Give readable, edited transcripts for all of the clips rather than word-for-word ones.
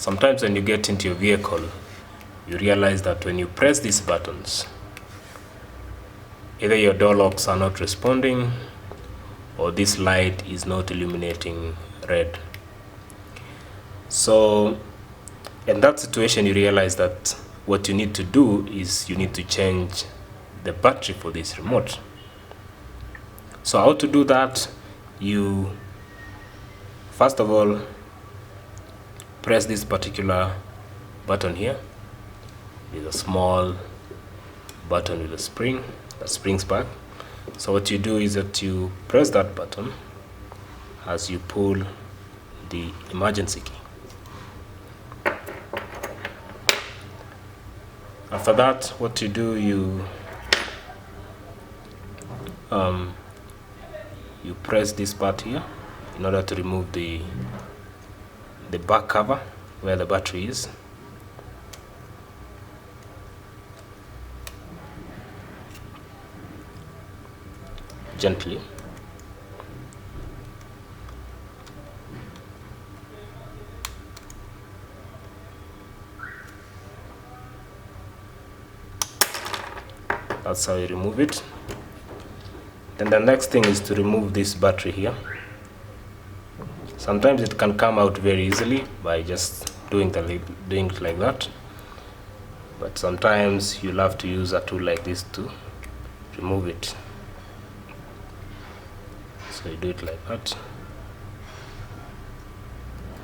sometimes when you get into your vehicle, you realize that when you press these buttons, either your door locks are not responding or this light is not illuminating red. So in that situation, you realize that what you need to do is you need to change the battery for this remote. So how to do that? You first of all press this particular button here. It's a small button with a spring that springs back. So what you do is that you press that button as you pull the emergency key. After that, what you do, you press this part here in order to remove the back cover where the battery is. Gently. That's how you remove it. Then the next thing is to remove this battery here. Sometimes it can come out very easily by just doing it like that, but sometimes you'll have to use a tool like this to remove it. So you do it like that,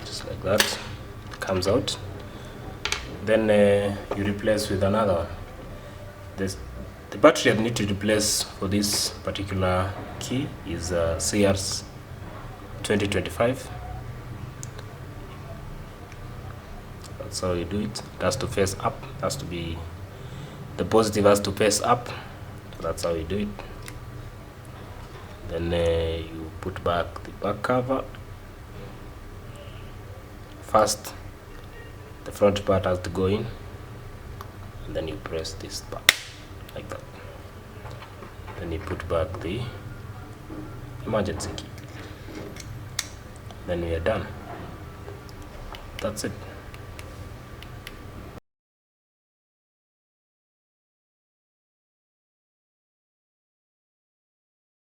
just like that. It comes out. Then you replace with another one. The battery I need to replace for this particular key is CR's 2025. That's how you do it. It has to face up. It has to be, the positive has to face up. So that's how you do it. Then you put back the back cover. First, the front part has to go in, and then you press this part like that. Then you put back the emergency key. Then we are done. That's it.